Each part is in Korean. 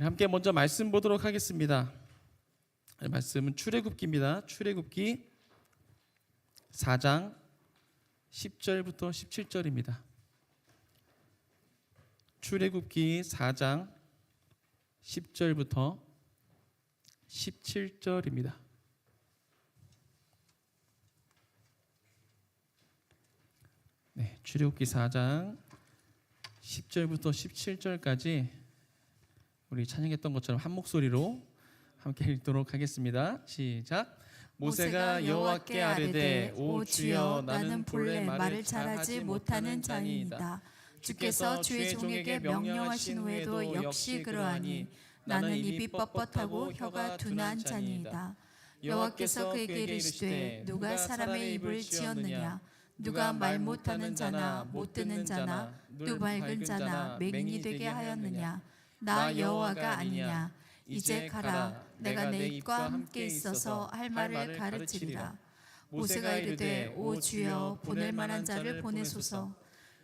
함께 먼저 말씀 보도록 하겠습니다. 말씀은 출애굽기입니다. 출애굽기 4장 10절부터 17절입니다. 출애굽기 4장 10절부터 17절입니다. 네, 출애굽기 4장 10절부터 17절까지 우리 찬양했던 것처럼 한 목소리로 함께 읽도록 하겠습니다. 시작. 모세가 여호와께 아뢰되 오 주여 나는 본래 말을 잘하지 못하는 자니이다. 주께서 주의 종에게 명령하신 후에도 역시 그러하니 나는 입이 뻣뻣하고 혀가 둔한 자니이다. 여호와께서 그에게 이르시되 누가 사람의 입을 지었느냐? 누가 말 못하는 자나 못 듣는 자나 눈 밝은 자나 맹인이 되게 하였느냐? 나 여호와가 아니냐? 이제 가라. 내가 내 입과 함께 있어서 할 말을 가르치리라. 모세가 이르되 오 주여 보낼 만한 자를 보내소서.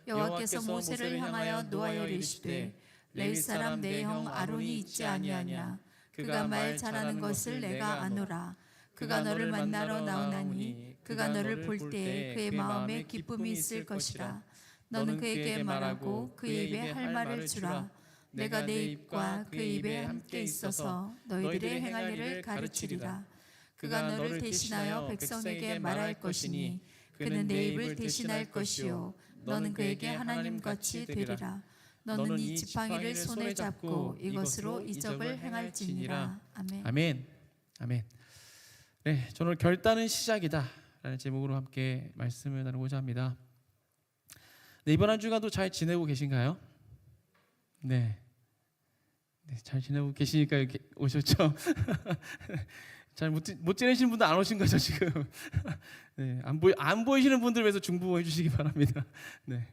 여호와께서 모세를 향하여 노하여 이르시되 레위 사람 내 형 아론이 있지 아니하냐? 그가 말 잘하는 것을 내가 아노라. 그가 너를 만나러 나오나니 그가 너를 볼 때에 그의 마음에 기쁨이 있을 것이라. 너는 그에게 말하고 그의 입에 할 말을 주라. 내가 내 입과 그의 입에 함께 있어서 너희들의 행할 일을 가르치리라. 그가 너를 대신하여 백성에게 말할 것이니 그는 내 입을 대신할 것이요 너는 그에게 하나님같이 되리라. 너는 이 지팡이를 손에 잡고 이것으로 이적을 행할지니라. 아멘. 아멘. 아멘. 네, 오늘 결단은 시작이다 라는 제목으로 함께 말씀을 나누고자 합니다. 네, 이번 한 주간도 잘 지내고 계신가요? 네, 잘 지내고 계시니까 이렇게 오셨죠? 잘 못 지내시는 분들 안 오신 거죠 지금? 네, 안 보이시는 분들 위해서 중보해 주시기 바랍니다. 네,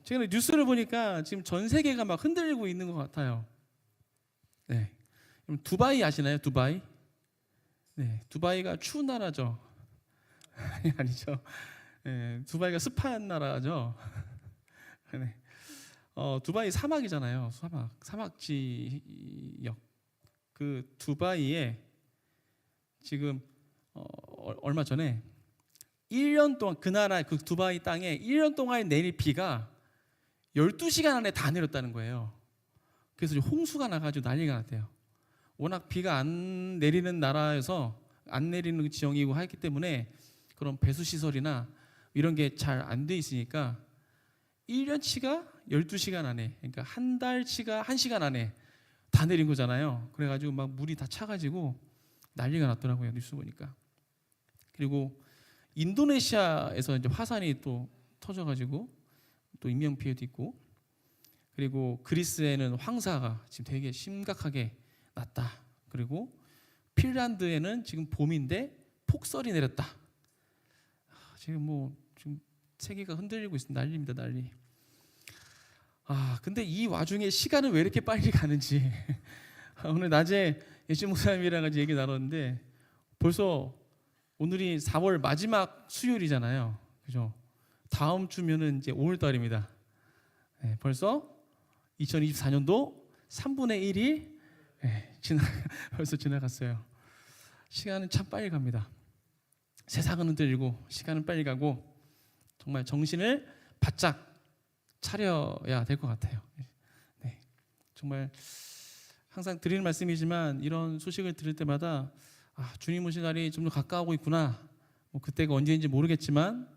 최근에 뉴스를 보니까 지금 전 세계가 막 흔들리고 있는 것 같아요. 네, 그럼 두바이 아시나요? 두바이? 네, 두바이가 추운 나라죠? 아니죠. 네, 두바이가 습한 나라죠. 네. 두바이 사막이잖아요. 사막 지역. 그 두바이에 지금 얼마 전에 1년 동안 그 나라 그 두바이 땅에 1년 동안 내릴 비가 12시간 안에 다 내렸다는 거예요. 그래서 홍수가 나가지고 난리가 났대요. 워낙 비가 안 내리는 나라여서 안 내리는 지형이고 하기 때문에 그런 배수 시설이나 이런 게 잘 안 돼 있으니까 1년치가 12시간 안에, 그러니까 한 달치가 1시간 안에 다 내린 거잖아요. 그래가지고 막 물이 다 차가지고 난리가 났더라고요. 뉴스 보니까. 그리고 인도네시아에서 이제 화산이 또 터져가지고 또 인명 피해도 있고, 그리고 그리스에는 황사가 지금 되게 심각하게 났다. 그리고 핀란드에는 지금 봄인데 폭설이 내렸다. 지금 세계가 흔들리고 있습니다. 난리입니다, 난리. 근데 이 와중에 시간은 왜 이렇게 빨리 가는지 오늘 낮에 예시 목사님이랑 같이 얘기 나눴는데 벌써 오늘이 4월 마지막 수요일이잖아요. 그죠? 다음 주면은 이제 5월 달입니다. 네, 벌써 2024년도 3분의 1이 벌써 지나갔어요. 시간은 참 빨리 갑니다. 세상은 흔들리고 시간은 빨리 가고 정말 정신을 바짝 차려야 될 것 같아요. 네, 정말 항상 드리는 말씀이지만 이런 소식을 들을 때마다 주님 오실 날이 좀 더 가까워오고 있구나. 그때가 언제인지 모르겠지만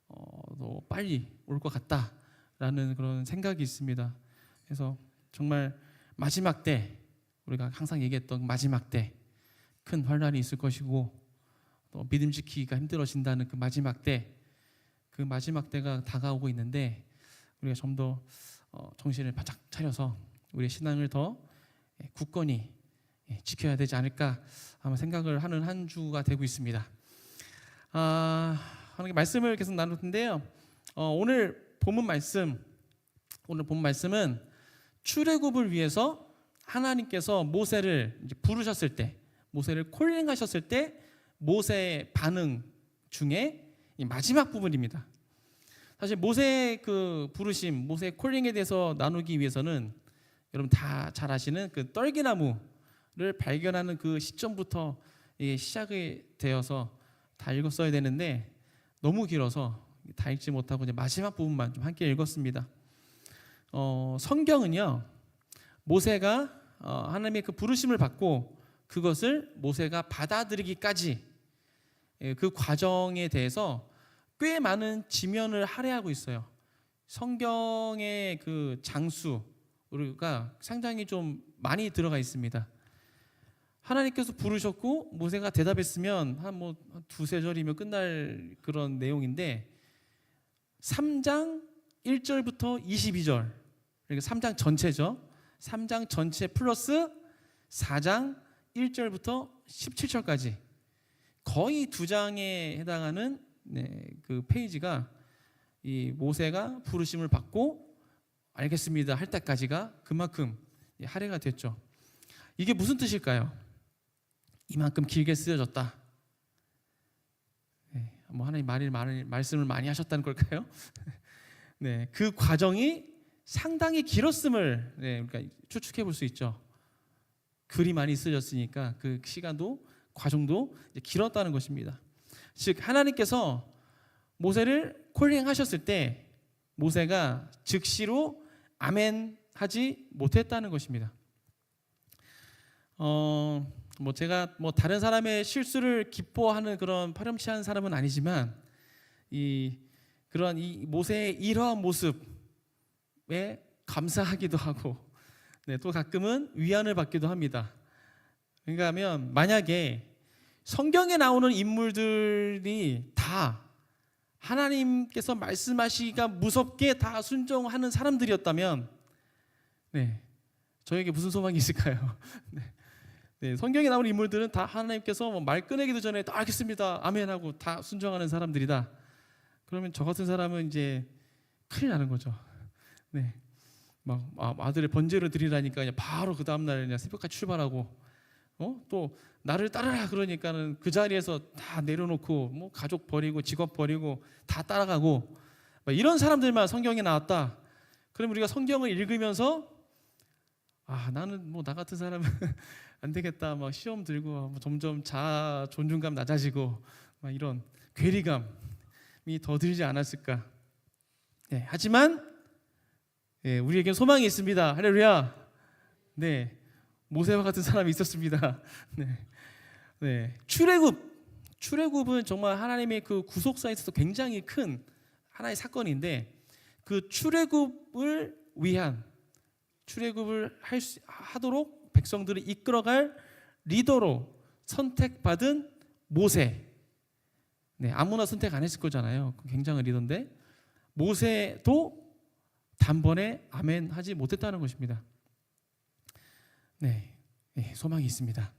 더 빨리 올 것 같다라는 그런 생각이 있습니다. 그래서 정말 마지막 때, 우리가 항상 얘기했던 마지막 때 큰 환란이 있을 것이고 또 믿음 지키기가 힘들어진다는 그 마지막 때, 그 마지막 때가 다가오고 있는데 우리가 좀 더 정신을 바짝 차려서 우리의 신앙을 더 굳건히 지켜야 되지 않을까 아마 생각을 하는 한 주가 되고 있습니다. 하나님께 말씀을 계속 나눌 텐데요. 오늘 본문 말씀은 출애굽을 위해서 하나님께서 모세를 이제 부르셨을 때, 모세를 콜링하셨을 때 모세의 반응 중에 이 마지막 부분입니다. 사실 모세의 그 부르심, 모세의 콜링에 대해서 나누기 위해서는 여러분 다 잘 아시는 그 떨기나무를 발견하는 그 시점부터 이게 시작이 되어서 다 읽었어야 되는데 너무 길어서 다 읽지 못하고 이제 마지막 부분만 좀 함께 읽었습니다. 성경은요, 모세가 하나님의 그 부르심을 받고 그것을 모세가 받아들이기까지 그 과정에 대해서 꽤 많은 지면을 할애하고 있어요. 성경의 그 장수가 상당히 좀 많이 들어가 있습니다. 하나님께서 부르셨고 모세가 대답했으면 한 뭐 두세 절이면 끝날 그런 내용인데 3장 1절부터 22절, 그러니까 3장 전체죠. 3장 전체 플러스 4장 1절부터 17절까지 거의 2장에 해당하는 그 페이지가 이 모세가 부르심을 받고 알겠습니다 할 때까지가 그만큼 할애가 됐죠. 이게 무슨 뜻일까요? 이만큼 길게 쓰여졌다. 뭐 하나님 말씀을 많이 하셨다는 걸까요? 네, 그 과정이 상당히 길었음을 그러니까 추측해 볼 수 있죠. 글이 많이 쓰여졌으니까 그 시간도 과정도 길었다는 것입니다. 즉 하나님께서 모세를 콜링하셨을 때 모세가 즉시로 아멘 하지 못했다는 것입니다. 뭐 제가 뭐 다른 사람의 실수를 기뻐하는 그런 파렴치한 사람은 아니지만 그런 이 모세의 이러한 모습에 감사하기도 하고 또 가끔은 위안을 받기도 합니다. 그러니까 하면 만약에 성경에 나오는 인물들이 다 하나님께서 말씀하시기가 무섭게 다 순종하는 사람들이었다면 저에게 무슨 소망이 있을까요? 성경에 나오는 인물들은 다 하나님께서 말 꺼내기도 전에 다 알겠습니다 아멘 하고 다 순종하는 사람들이다. 그러면 저 같은 사람은 이제 큰일 나는 거죠. 막 아들의 번제를 드리라니까 그냥 바로 그 다음날 그냥 새벽까지 출발하고 또 나를 따르라 그러니까는 그 자리에서 다 내려놓고 뭐 가족 버리고 직업 버리고 다 따라가고 이런 사람들만 성경에 나왔다. 그럼 우리가 성경을 읽으면서 나는 뭐 나 같은 사람은 안 되겠다 막 시험 들고 점점 자아 존중감 낮아지고 막 이런 괴리감이 더 들지 않았을까. 하지만 우리에겐 소망이 있습니다. 할렐루야. 모세와 같은 사람이 있었습니다. 출애굽은 정말 하나님의 그 구속사에 있어서 굉장히 큰 하나의 사건인데 그 출애굽을 하도록 백성들을 이끌어갈 리더로 선택받은 모세. 아무나 선택 안 했을 거잖아요. 굉장한 리더인데 모세도 단번에 아멘 하지 못했다는 것입니다. 소망이 있습니다.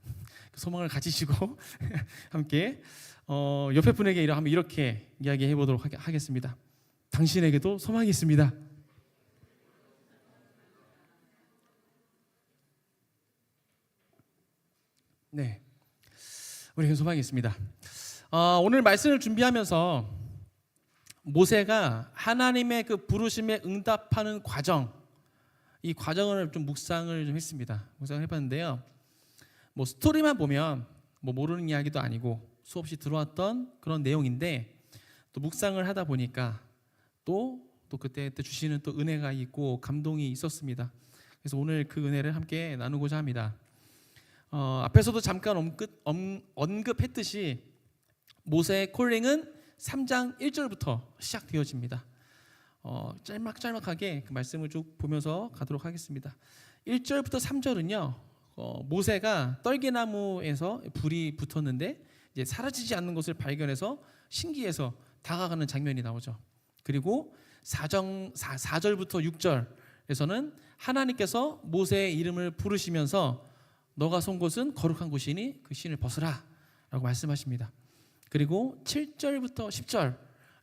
그 소망을 가지시고 함께 옆에 분에게 한번 이렇게 이야기해 보도록 하겠습니다. 당신에게도 소망이 있습니다. 우리에게 소망이 있습니다. 오늘 말씀을 준비하면서 모세가 하나님의 그 부르심에 응답하는 과정, 이 과정을 좀 묵상을 좀 했습니다. 묵상을 해봤는데요. 뭐 스토리만 보면 뭐 모르는 이야기도 아니고 수없이 들어왔던 그런 내용인데 또 묵상을 하다 보니까 또 그때 주시는 또 은혜가 있고 감동이 있었습니다. 그래서 오늘 그 은혜를 함께 나누고자 합니다. 앞에서도 잠깐 언급했듯이 모세의 콜링은 3장 1절부터 시작되어집니다. 짤막짤막하게 그 말씀을 쭉 보면서 가도록 하겠습니다. 1절부터 3절은요, 모세가 떨기나무에서 불이 붙었는데 이제 사라지지 않는 것을 발견해서 신기해서 다가가는 장면이 나오죠. 그리고 4절부터 6절에서는 하나님께서 모세의 이름을 부르시면서 너가 선 곳은 거룩한 곳이니 그 신을 벗으라 라고 말씀하십니다. 그리고 7절부터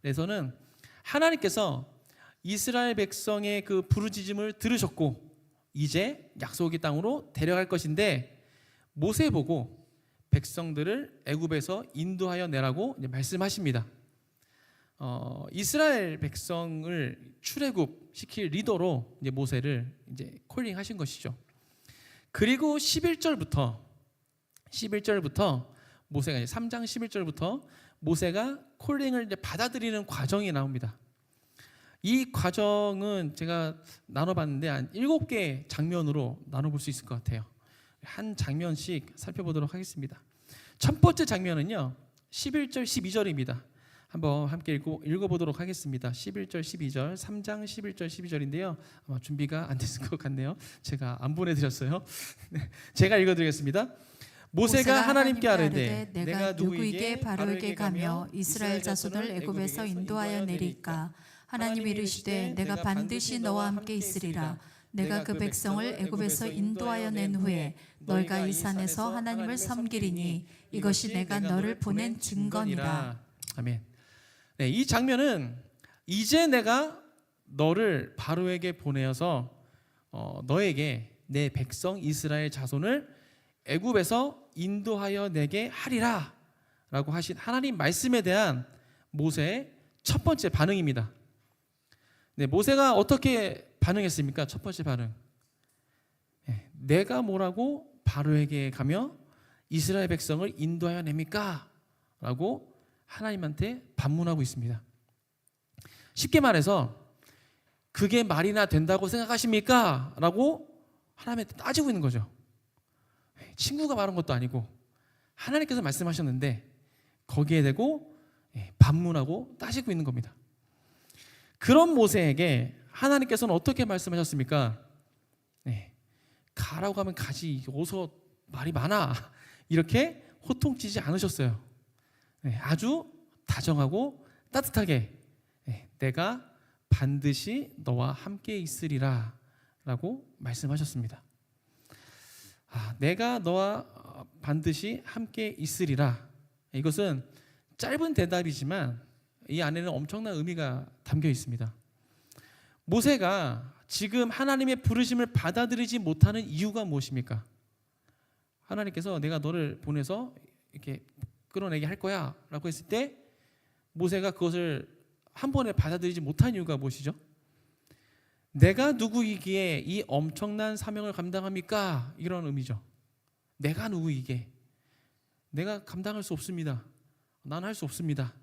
10절에서는 하나님께서 이스라엘 백성의 그 부르짖음을 들으셨고 이제 약속의 땅으로 데려갈 것인데 모세 보고 백성들을 애굽에서 인도하여 내라고 말씀하십니다. 이스라엘 백성을 출애굽 시킬 리더로 이제 모세를 이제 콜링하신 것이죠. 그리고 11절부터 모세가 이제 3장 11절부터 모세가 콜링을 이제 받아들이는 과정이 나옵니다. 이 과정은 제가 나눠봤는데 한 7개 장면으로 나눠볼 수 있을 것 같아요. 한 장면씩 살펴보도록 하겠습니다. 첫 번째 장면은요 11절 12절입니다. 한번 함께 읽어보도록 하겠습니다. 11절 12절 3장 11절 12절인데요 아마 준비가 안 됐을 것 같네요. 제가 안 보내드렸어요. 제가 읽어드리겠습니다. 모세가 하나님께 아뢰되 내가 누구에게 바로에게 가며 이스라엘 자손을 애굽에서 인도하여 내릴까? 하나님이 이르시되 내가 반드시 너와 함께 있으리라. 내가 그 백성을 애굽에서 인도하여 낸 후에 너희가 이 산에서 하나님을 섬기리니 이것이 내가 너를 보낸 증거니라. 아멘. 네, 이 장면은 이제 내가 너를 바로에게 보내어서 너에게 내 백성 이스라엘 자손을 애굽에서 인도하여 내게 하리라 라고 하신 하나님 말씀에 대한 모세의 첫 번째 반응입니다. 네, 모세가 어떻게 반응했습니까? 첫 번째 반응. 네, 내가 뭐라고 바로에게 가며 이스라엘 백성을 인도하여 냅니까? 라고 하나님한테 반문하고 있습니다. 쉽게 말해서 그게 말이나 된다고 생각하십니까? 라고 하나님한테 따지고 있는 거죠. 친구가 말한 것도 아니고 하나님께서 말씀하셨는데 거기에 대고 반문하고 따지고 있는 겁니다. 그런 모세에게 하나님께서는 어떻게 말씀하셨습니까? 가라고 하면 가지, 어서 말이 많아, 이렇게 호통치지 않으셨어요. 아주 다정하고 따뜻하게 내가 반드시 너와 함께 있으리라 라고 말씀하셨습니다. 내가 너와 반드시 함께 있으리라. 이것은 짧은 대답이지만 이 안에는 엄청난 의미가 담겨 있습니다. 모세가 지금 하나님의 부르심을 받아들이지 못하는 이유가 무엇입니까? 하나님께서 내가 너를 보내서 이렇게 끌어내게 할 거야 라고 했을 때 모세가 그것을 한 번에 받아들이지 못한 이유가 무엇이죠? 내가 누구이기에 이 엄청난 사명을 감당합니까? 이런 의미죠. 내가 누구이기에 내가 감당할 수 없습니다. 난 할 수 없습니다.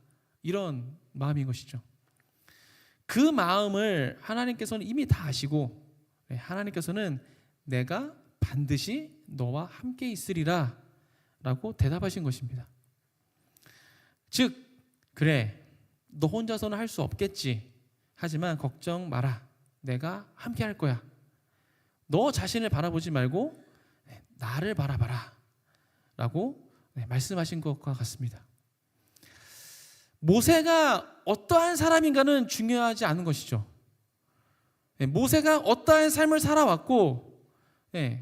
이런 마음인 것이죠. 그 마음을 하나님께서는 이미 다 아시고 하나님께서는 내가 반드시 너와 함께 있으리라 라고 대답하신 것입니다. 즉 그래 너 혼자서는 할 수 없겠지. 하지만 걱정 마라. 내가 함께 할 거야. 너 자신을 바라보지 말고 나를 바라봐라 라고 말씀하신 것과 같습니다. 모세가 어떠한 사람인가는 중요하지 않은 것이죠. 모세가 어떠한 삶을 살아왔고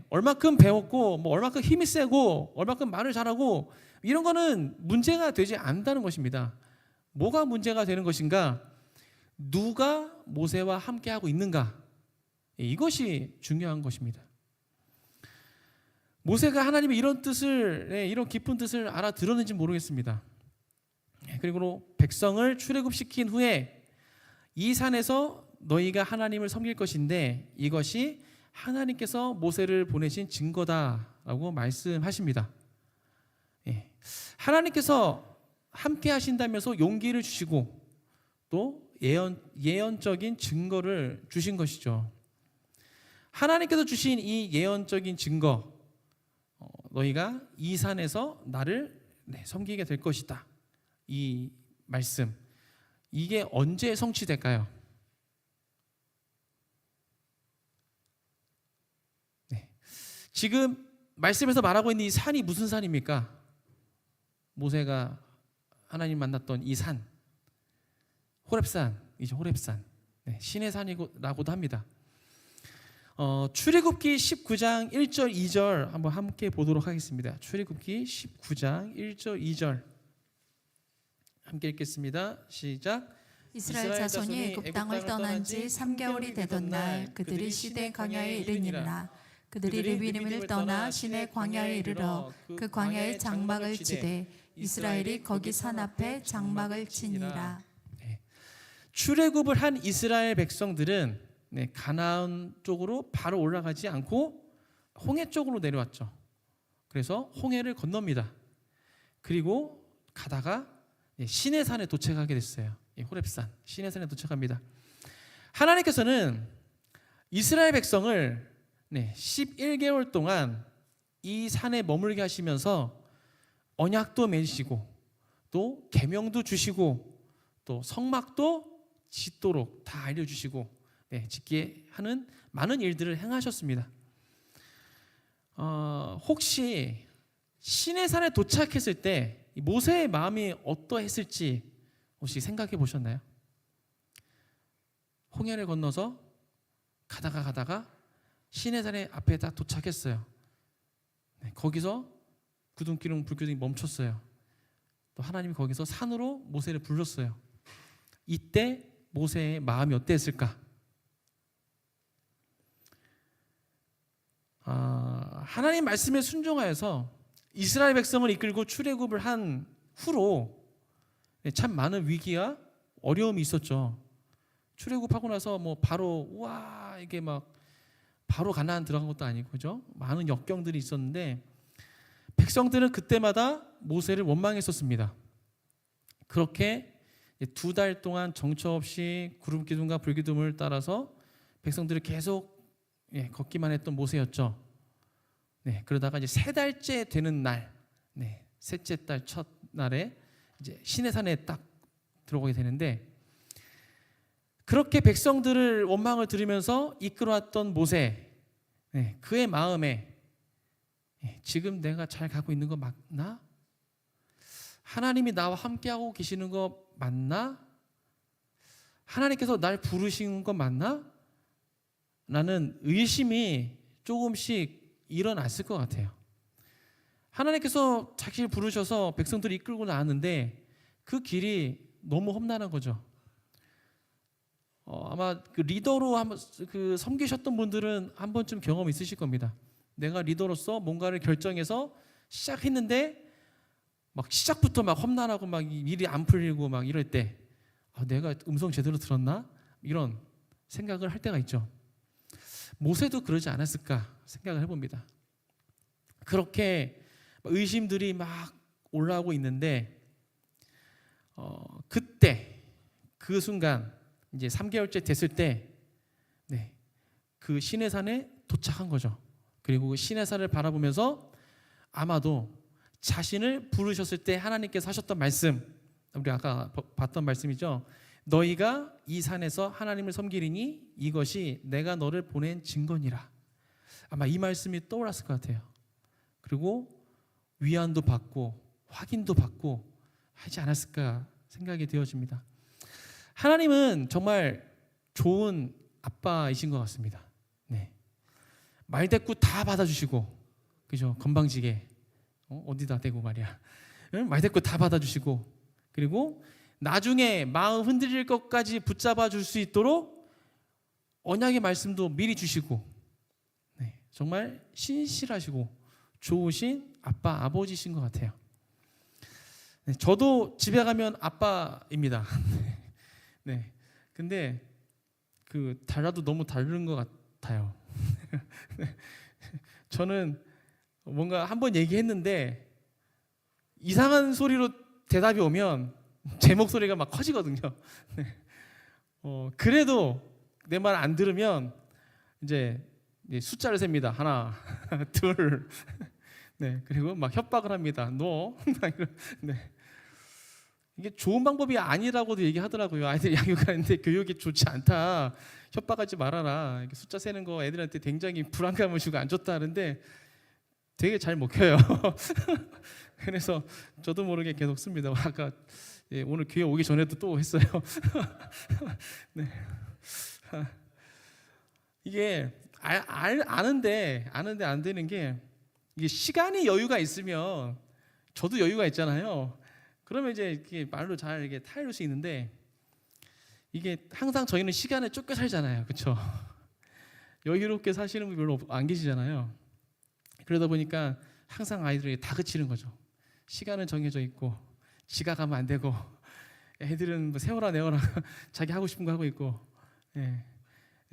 얼마큼 배웠고 뭐 얼마큼 힘이 세고 얼마큼 말을 잘하고 이런 거는 문제가 되지 않는다는 것입니다. 뭐가 문제가 되는 것인가? 누가 모세와 함께하고 있는가? 이것이 중요한 것입니다. 모세가 하나님의 이런 뜻을 이런 깊은 뜻을 알아들었는지 모르겠습니다. 그리고 백성을 출애굽시킨 후에 이 산에서 너희가 하나님을 섬길 것인데 이것이 하나님께서 모세를 보내신 증거다라고 말씀하십니다. 하나님께서 함께 하신다면서 용기를 주시고 또 예언적인 증거를 주신 것이죠. 하나님께서 주신 이 예언적인 증거, 너희가 이 산에서 나를 섬기게 될 것이다. 이 말씀, 이게 언제 성취될까요? 지금 말씀에서 말하고 있는 이 산이 무슨 산입니까? 모세가 하나님 만났던 이 산, 호렙산이죠. 호렙산, 신의 산이라고도 합니다. 출애굽기 19장 1절 2절 한번 함께 보도록 하겠습니다. 출애굽기 19장 1절 2절 함께 읽겠습니다. 시작. 이스라엘 자손이 애굽 땅을 떠난 지 3개월이 되던 날 그들이 시내 광야에 이르니라. 그들이 르비딤을 떠나 시내 광야에 이르러 그 광야에 장막을 치되 이스라엘이 거기 산 앞에 장막을 치니라. 출애굽을 한 이스라엘 백성들은 가나안 쪽으로 바로 올라가지 않고 홍해 쪽으로 내려왔죠. 그래서 홍해를 건넙니다. 그리고 가다가 시내산에 도착하게 됐어요. 호렙산 시내산에 도착합니다. 하나님께서는 이스라엘 백성을 11개월 동안 이 산에 머물게 하시면서 언약도 맺으시고 또 계명도 주시고 또 성막도 짓도록 다 알려주시고 짓게 하는 많은 일들을 행하셨습니다. 혹시 시내산에 도착했을 때 모세의 마음이 어떠했을지 혹시 생각해 보셨나요? 홍해를 건너서 가다가 시내산의 앞에 다 도착했어요. 거기서 구름기둥 불기둥이 멈췄어요. 또 하나님이 거기서 산으로 모세를 불렀어요. 이때 모세의 마음이 어땠을까? 하나님 말씀에 순종하여서 이스라엘 백성을 이끌고 출애굽을 한 후로 참 많은 위기와 어려움이 있었죠. 출애굽하고 나서 뭐 바로 우와 이게 막 바로 가나안 들어간 것도 아니고 그죠? 많은 역경들이 있었는데 백성들은 그때마다 모세를 원망했었습니다. 그렇게 2달 동안 정처 없이 구름 기둥과 불 기둥을 따라서 백성들을 계속 걷기만 했던 모세였죠. 그러다가 이제 3달째 되는 날, 셋째 달 첫 날에 이제 시내산에 딱 들어가게 되는데 그렇게 백성들을 원망을 들으면서 이끌어왔던 모세, 그의 마음에 지금 내가 잘 가고 있는 거 맞나? 하나님이 나와 함께하고 계시는 거 맞나? 하나님께서 날 부르신 거 맞나? 라는 의심이 조금씩 일어났을 것 같아요. 하나님께서 자기를 부르셔서 백성들을 이끌고 나왔는데 그 길이 너무 험난한 거죠. 아마 그 리더로 한번 그 섬기셨던 분들은 한 번쯤 경험 있으실 겁니다. 내가 리더로서 뭔가를 결정해서 시작했는데 막 시작부터 막 험난하고 막 일이 안 풀리고 막 이럴 때 내가 음성 제대로 들었나? 이런 생각을 할 때가 있죠. 모세도 그러지 않았을까 생각을 해봅니다. 그렇게 의심들이 막 올라오고 있는데 그때 그 순간 이제 3개월째 됐을 때 그 시내산에 도착한 거죠. 그리고 그 시내산을 바라보면서 아마도 자신을 부르셨을 때 하나님께서 하셨던 말씀, 우리 아까 봤던 말씀이죠. 너희가 이 산에서 하나님을 섬기리니 이것이 내가 너를 보낸 증거니라. 아마 이 말씀이 떠올랐을 것 같아요. 그리고 위안도 받고 확인도 받고 하지 않았을까 생각이 되어집니다. 하나님은 정말 좋은 아빠이신 것 같습니다. 말대꾸 다 받아주시고, 그죠? 건방지게 어디다 대고 말이야. 말대꾸 다 받아주시고, 그리고 나중에 마음 흔들릴 것까지 붙잡아 줄 수 있도록 언약의 말씀도 미리 주시고, 정말 신실하시고 좋으신 아빠, 아버지신 것 같아요. 저도 집에 가면 아빠입니다. 근데 그 달라도 너무 다른 것 같아요. 저는 뭔가 한번 얘기했는데 이상한 소리로 대답이 오면 제 목소리가 막 커지거든요. 그래도 내 말 안 들으면 이제 숫자를 셉니다. 하나, 둘, 그리고 막 협박을 합니다. 너, 이게 좋은 방법이 아니라고도 얘기하더라고요. 아이들 양육하는데 교육이 좋지 않다. 협박하지 말아라. 숫자 세는 거 애들한테 굉장히 불안감을 주고 안 좋다 하는데 되게 잘 먹혀요. 그래서 저도 모르게 계속 씁니다. 아까 오늘 교회 오기 전에도 또 했어요. 이게 아는데 안 되는 게 이게 시간이 여유가 있으면 저도 여유가 있잖아요. 그러면 이제 이렇게 말로 잘 이렇게 타이를 수 있는데 이게 항상 저희는 시간에 쫓겨 살잖아요, 그렇죠? 여유롭게 사시는 분 별로 안 계시잖아요. 그러다 보니까 항상 아이들이 다그치는 거죠. 시간은 정해져 있고 지각하면 안 되고 애들은 뭐 세워라 내워라 자기 하고 싶은 거 하고 있고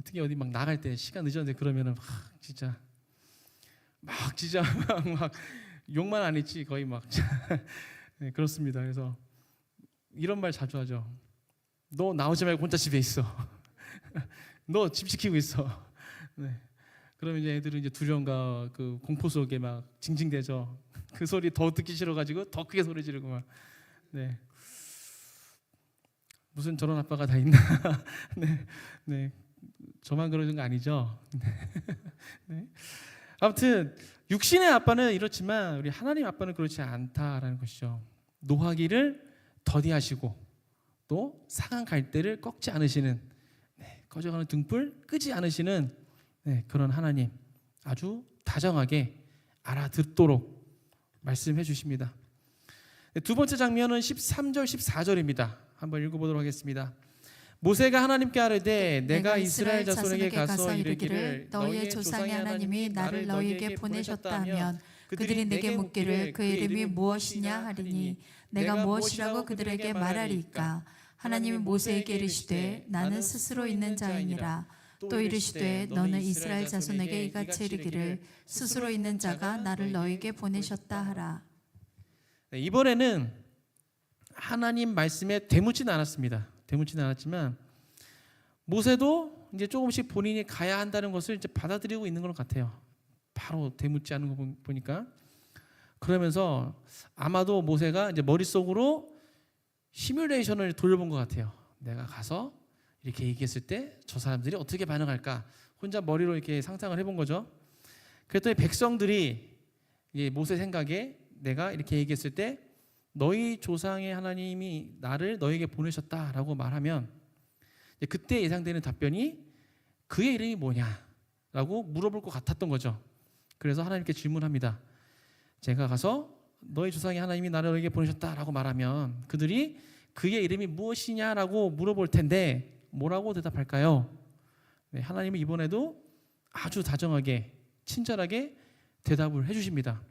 특히 어디 막 나갈 때 시간 늦었는데 그러면은 진짜 막 욕만 안 했지 거의 막 네, 그렇습니다. 그래서 이런 말 자주 하죠. 너 나오지 말고 혼자 집에 있어. 너 집 지키고 있어. 네. 그러면 이제 애들은 이제 두려움과 그 공포 속에 막 징징대죠. 그 소리 더 듣기 싫어가지고 더 크게 소리 지르고 막. 네. 무슨 저런 아빠가 다 있나? 네, 네. 저만 그러는 거 아니죠? 네. 아무튼 육신의 아빠는 이렇지만 우리 하나님 아빠는 그렇지 않다라는 것이죠. 노하기를 더디하시고 또 상한 갈대를 꺾지 않으시는, 네, 꺼져가는 등불 끄지 않으시는, 네, 그런 하나님, 아주 다정하게 알아듣도록 말씀해 주십니다. 네, 두 번째 장면은 13절 14절입니다. 한번 읽어보도록 하겠습니다. 모세가 하나님께 아뢰되 내가 이스라엘 자손에게 가서 이르기를 너희의 조상의 하나님이 나를 너희에게 보내셨다 하면 그들이 내게 묻기를 그 이름이 무엇이냐 하리니 내가 무엇이라고 그들에게 말하리이까. 하나님이 모세에게 이르시되 나는 스스로 있는 자이니라. 또 이르시되 너는 이스라엘 자손에게 이같이 이르기를 스스로 있는 자가 나를 너희에게 보내셨다 하라. 네, 이번에는 하나님 말씀에 되묻지는 않았습니다. 되묻지는 않았지만 모세도 이제 조금씩 본인이 가야 한다는 것을 이제 받아들이고 있는 것 같아요. 바로 되묻지 않은 거 보니까. 그러면서 아마도 모세가 이제 머릿속으로 시뮬레이션을 돌려본 것 같아요. 내가 가서 이렇게 얘기했을 때 저 사람들이 어떻게 반응할까? 혼자 머리로 이렇게 상상을 해본 거죠. 그랬더니 백성들이 이제 모세 생각에 내가 이렇게 얘기했을 때 너희 조상의 하나님이 나를 너에게 보내셨다라고 말하면 그때 예상되는 답변이 그의 이름이 뭐냐라고 물어볼 것 같았던 거죠. 그래서 하나님께 질문합니다. 제가 가서 너희 조상의 하나님이 나를 너에게 보내셨다라고 말하면 그들이 그의 이름이 무엇이냐라고 물어볼 텐데 뭐라고 대답할까요? 네, 하나님은 이번에도 아주 다정하게 친절하게 대답을 해주십니다.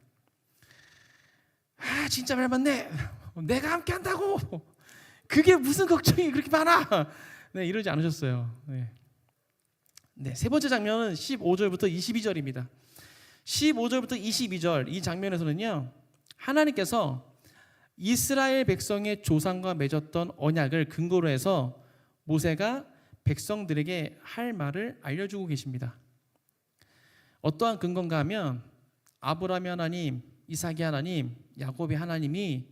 아 진짜 말 맞네. 내가 함께 한다고. 그게 무슨 걱정이 그렇게 많아. 네, 이러지 않으셨어요. 네. 네, 세 번째 장면은 15절부터 22절입니다. 15절부터 22절 이 장면에서는요, 하나님께서 이스라엘 백성의 조상과 맺었던 언약을 근거로 해서 모세가 백성들에게 할 말을 알려주고 계십니다. 어떠한 근거인가 하면 아브라함의 하나님, 이삭의 하나님, 야곱의 하나님이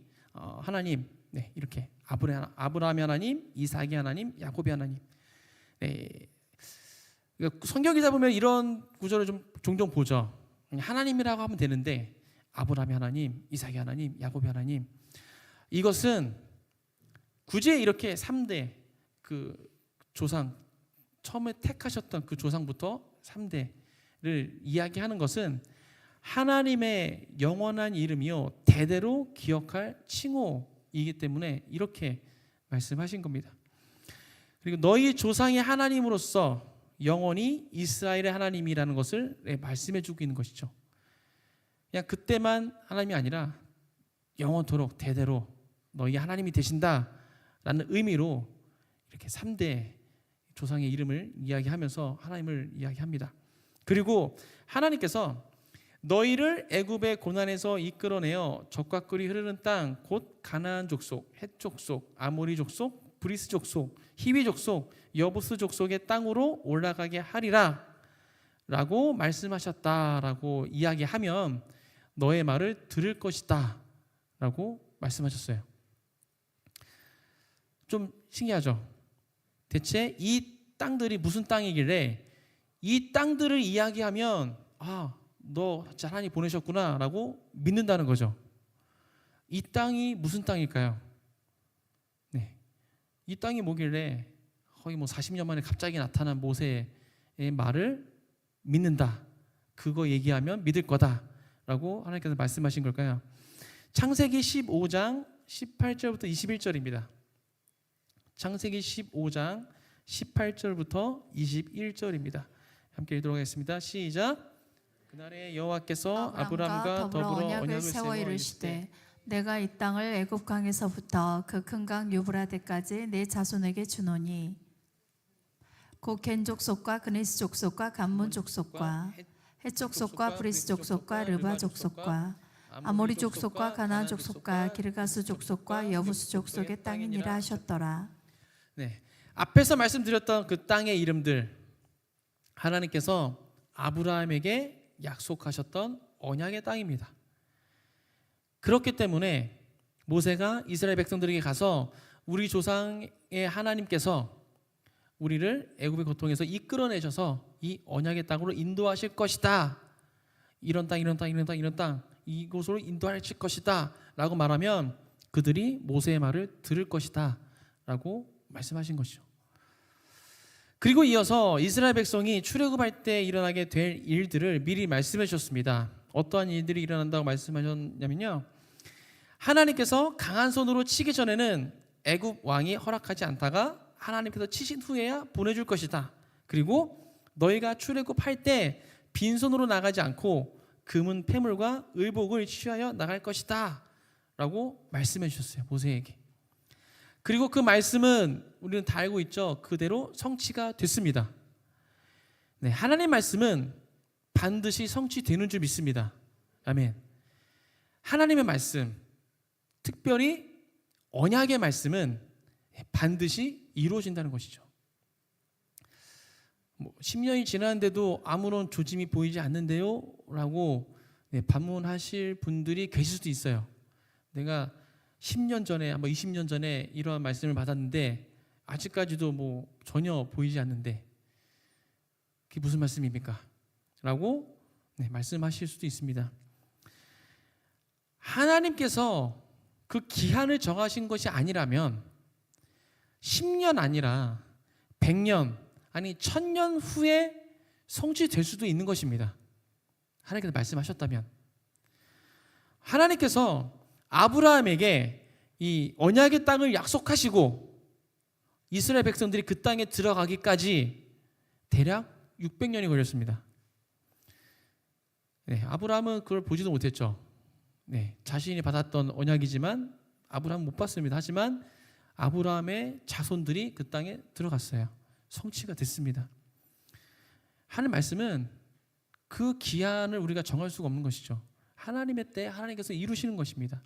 하나님, 네, 이렇게 아브라함의 하나님, 이삭의 하나님, 야곱의 하나님. 네, 그러니까 성경 기자 보면 이런 구절을 좀 종종 보죠. 하나님이라고 하면 되는데 아브라함의 하나님, 이삭의 하나님, 야곱의 하나님. 이것은 굳이 이렇게 3대 그 조상 처음에 택하셨던 그 조상부터 3대를 이야기하는 것은 하나님의 영원한 이름이요 대대로 기억할 칭호이기 때문에 이렇게 말씀하신 겁니다. 그리고 너희 조상의 하나님으로서 영원히 이스라엘의 하나님이라는 것을 말씀해 주고 있는 것이죠. 그냥 그때만 하나님이 아니라 영원토록 대대로 너희 하나님이 되신다라는 의미로 이렇게 3대 조상의 이름을 이야기하면서 하나님을 이야기합니다. 그리고 하나님께서 너희를 애굽의 고난에서 이끌어내어 적과 꿀이 흐르는 땅 곧 가나안 족속, 헷 족속, 아모리 족속, 브리스 족속, 히위 족속, 여부스 족속의 땅으로 올라가게 하리라 라고 말씀하셨다라고 이야기하면 너의 말을 들을 것이다 라고 말씀하셨어요. 좀 신기하죠? 대체 이 땅들이 무슨 땅이길래 이 땅들을 이야기하면 너 하나님 보내셨구나 라고 믿는다는 거죠. 이 땅이 무슨 땅일까요? 네, 이 땅이 뭐길래 거의 40년 만에 갑자기 나타난 모세의 말을 믿는다, 그거 얘기하면 믿을 거다 라고 하나님께서 말씀하신 걸까요? 창세기 15장 18절부터 21절입니다. 창세기 15장 18절부터 21절입니다. 함께 읽도록 하겠습니다. 시작. 그날에 여호와께서 아브람과 더불어 언약을 세워 이르시되 내가 이 땅을 애굽 강에서부터 그 큰 강 유브라데까지 내 자손에게 주노니 곧 겐 족속과 그네스 족속과 감문 족속과 헷 족속과 브리스 족속과 르바 족속과 아모리 족속과 가나안 족속과 기르가스 족속과 여부스 족속의 땅이니라 하셨더라. 네, 앞에서 말씀드렸던 그 땅의 이름들 하나님께서 아브라함에게 약속하셨던 언약의 땅입니다. 그렇기 때문에 모세가 이스라엘 백성들에게 가서 우리 조상의 하나님께서 우리를 애굽의 고통에서 이끌어내셔서 이 언약의 땅으로 인도하실 것이다. 이런 땅, 이런 땅, 이런 땅, 이런 땅 이곳으로 인도하실 것이다 라고 말하면 그들이 모세의 말을 들을 것이다 라고 말씀하신 것이죠. 그리고 이어서 이스라엘 백성이 출애굽할 때 일어나게 될 일들을 미리 말씀해 주셨습니다. 어떠한 일들이 일어난다고 말씀하셨냐면요, 하나님께서 강한 손으로 치기 전에는 애굽 왕이 허락하지 않다가 하나님께서 치신 후에야 보내줄 것이다. 그리고 너희가 출애굽할 때 빈손으로 나가지 않고 금은 패물과 의복을 취하여 나갈 것이다 라고 말씀해 주셨어요, 모세에게. 그리고 그 말씀은 우리는 다 알고 있죠. 그대로 성취가 됐습니다. 네, 하나님 말씀은 반드시 성취되는 줄 믿습니다. 아멘. 하나님의 말씀, 특별히 언약의 말씀은 반드시 이루어진다는 것이죠. 10년이 지났는데도 아무런 조짐이 보이지 않는데요? 라고 반문하실 분들이 계실 수도 있어요. 내가 10년 전에, 한번 20년 전에 이러한 말씀을 받았는데 아직까지도 전혀 보이지 않는데 그게 무슨 말씀입니까? 라고 말씀하실 수도 있습니다. 하나님께서 그 기한을 정하신 것이 아니라면 10년 아니라 100년 아니 1000년 후에 성취될 수도 있는 것입니다. 하나님께서 말씀하셨다면. 하나님께서 아브라함에게 이 언약의 땅을 약속하시고 이스라엘 백성들이 그 땅에 들어가기까지 대략 600년이 걸렸습니다. 네, 아브라함은 그걸 보지도 못했죠. 네, 자신이 받았던 언약이지만 아브라함은 못 봤습니다. 하지만 아브라함의 자손들이 그 땅에 들어갔어요. 성취가 됐습니다. 하는 말씀은 그 기한을 우리가 정할 수가 없는 것이죠. 하나님의 때 하나님께서 이루시는 것입니다.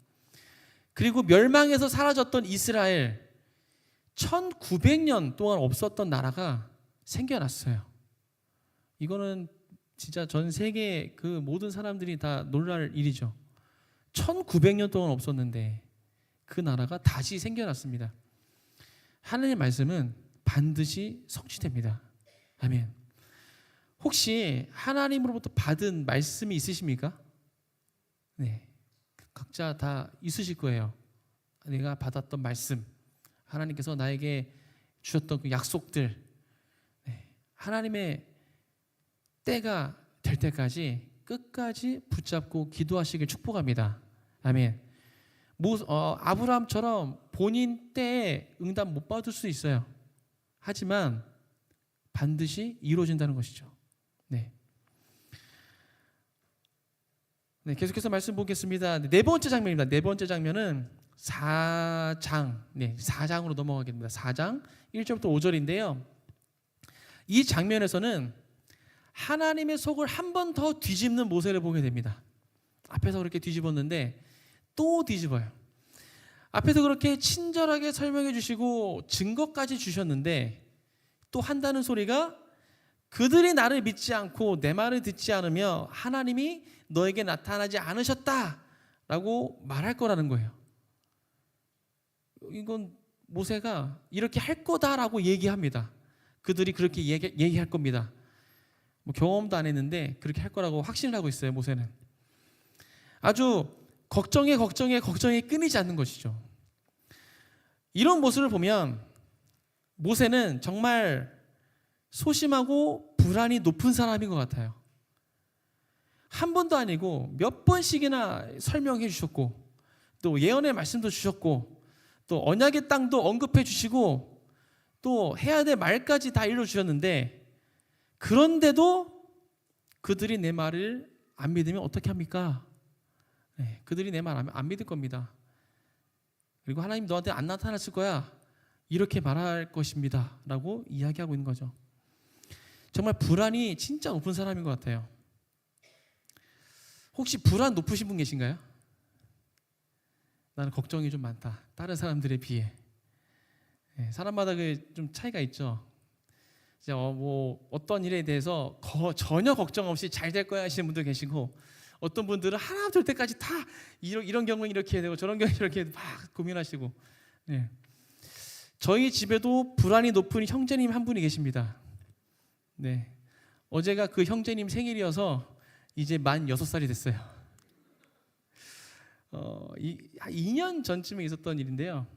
그리고 멸망해서 사라졌던 이스라엘 1900년 동안 없었던 나라가 생겨났어요. 이거는 진짜 전 세계 그 모든 사람들이 다 놀랄 일이죠. 1900년 동안 없었는데 그 나라가 다시 생겨났습니다. 하나님의 말씀은 반드시 성취됩니다. 아멘. 혹시 하나님으로부터 받은 말씀이 있으십니까? 네, 각자 다 있으실 거예요. 내가 받았던 말씀, 하나님께서 나에게 주셨던 그 약속들, 하나님의 때가 될 때까지 끝까지 붙잡고 기도하시길 축복합니다. 아멘. 아브라함처럼 본인 때에 응답 못 받을 수 있어요. 하지만 반드시 이루어진다는 것이죠. 네. 네, 계속해서 말씀 보겠습니다. 네 번째 장면입니다. 네 번째 장면은 4장, 4장으로 넘어가겠습니다. 4장 1절부터 5절인데요. 이 장면에서는 하나님의 속을 한 번 더 뒤집는 모세를 보게 됩니다. 앞에서 그렇게 뒤집었는데 또 뒤집어요. 앞에서 그렇게 친절하게 설명해 주시고 증거까지 주셨는데 또 한다는 소리가 그들이 나를 믿지 않고 내 말을 듣지 않으며 하나님이 너에게 나타나지 않으셨다라고 말할 거라는 거예요. 이건 모세가 이렇게 할 거다라고 얘기합니다. 그들이 그렇게 얘기할 겁니다. 경험도 안 했는데 그렇게 할 거라고 확신을 하고 있어요. 모세는 아주 걱정이 끊이지 않는 것이죠. 이런 모습을 보면 모세는 정말 소심하고 불안이 높은 사람인 것 같아요. 한 번도 아니고 몇 번씩이나 설명해 주셨고 또 예언의 말씀도 주셨고 또 언약의 땅도 언급해 주시고 또 해야 될 말까지 다 일러주셨는데 그런데도 그들이 내 말을 안 믿으면 어떻게 합니까? 네, 그들이 내 말 안 믿을 겁니다. 그리고 하나님 너한테 안 나타났을 거야 이렇게 말할 것입니다 라고 이야기하고 있는 거죠. 정말 불안이 진짜 높은 사람인 것 같아요. 혹시 불안 높으신 분 계신가요? 나는 걱정이 좀 많다, 다른 사람들에 비해. 사람마다 좀 차이가 있죠. 이제 뭐 어떤 일에 대해서 전혀 걱정 없이 잘 될 거야 하시는 분도 계시고, 어떤 분들은 하나부터 열 때까지 다 이런 경우는 이렇게 해야 되고 저런 경우는 이렇게 해야 되고 막 고민하시고. 저희 집에도 불안이 높은 형제님 한 분이 계십니다. 어제가 그 형제님 생일이어서 이제 만 6살이 됐어요. 한 2년 전쯤에 있었던 일인데요.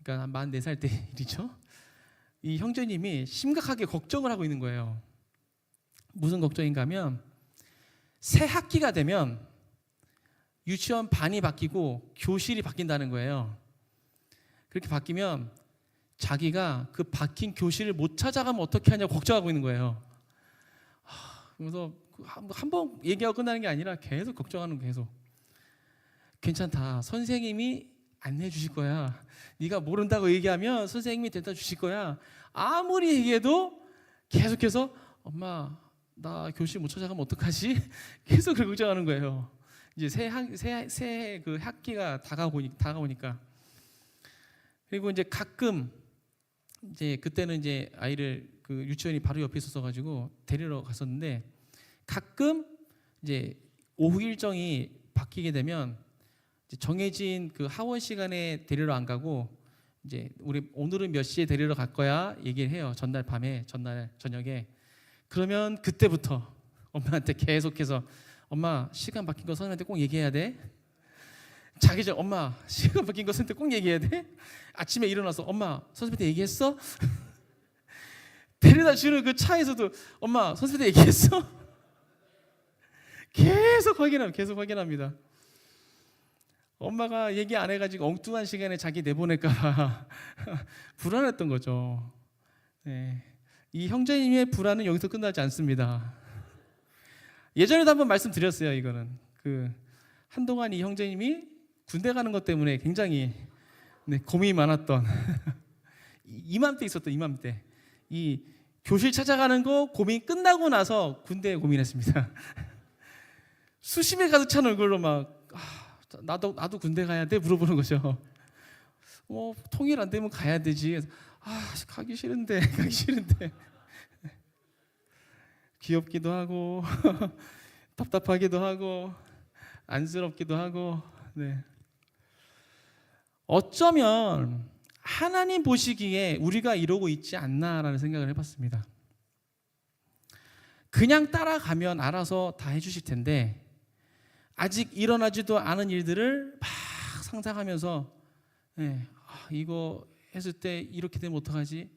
그러니까 한 만 4살 때 일이죠. 이 형제님이 심각하게 걱정을 하고 있는 거예요. 무슨 걱정인가 하면 새 학기가 되면 유치원 반이 바뀌고 교실이 바뀐다는 거예요. 그렇게 바뀌면 자기가 그 바뀐 교실을 못 찾아가면 어떻게 하냐고 걱정하고 있는 거예요. 그래서 한 번 얘기하고 끝나는 게 아니라 계속 걱정하는 거예요. 계속. 괜찮다, 선생님이 안내해 주실 거야. 네가 모른다고 얘기하면 선생님이 대답 주실 거야. 아무리 얘기해도 계속해서 엄마 나 교실 못 찾아가면 어떡하지? 계속 그렇게 걱정하는 거예요. 이제 새 그 학기가 다가오니까. 그리고 이제 가끔 이제 그때는 이제 아이를 그 유치원이 바로 옆에 있었어 가지고 데리러 갔었는데, 가끔 이제 오후 일정이 바뀌게 되면 이제 정해진 그 하원 시간에 데리러 안 가고 이제 우리 오늘은 몇 시에 데리러 갈 거야 얘기를 해요. 전날 밤에, 전날 저녁에. 그러면 그때부터 엄마한테 계속해서 엄마 시간 바뀐 거 선생님한테 꼭 얘기해야 돼. 자기 전 엄마 시간 바뀐 거 선생님한테 꼭 얘기해야 돼. 아침에 일어나서 엄마 선생님한테 얘기했어? 데려다 주는 그 차에서도 엄마 선생님한테 얘기했어? 계속 확인합니다. 엄마가 얘기 안 해가지고 엉뚱한 시간에 자기 내보낼까 봐 불안했던 거죠. 이 형제님의 불안은 여기서 끝나지 않습니다. 예전에도 한번 말씀드렸어요. 이거는 한동안 이 형제님이 군대 가는 것 때문에 굉장히 고민이 많았던 이맘때 있었던 이맘때. 이 교실 찾아가는 거 고민 끝나고 나서 군대에 고민했습니다. 수심에 가득 찬 얼굴로 막 나도 군대 가야 돼? 물어보는 거죠. 통일 안 되면 가야 되지. 가기 싫은데. 귀엽기도 하고 답답하기도 하고 안쓰럽기도 하고. 어쩌면 하나님 보시기에 우리가 이러고 있지 않나라는 생각을 해봤습니다. 그냥 따라가면 알아서 다 해주실 텐데 아직 일어나지도 않은 일들을 막 상상하면서 이거 했을 때 이렇게 되면 어떡하지?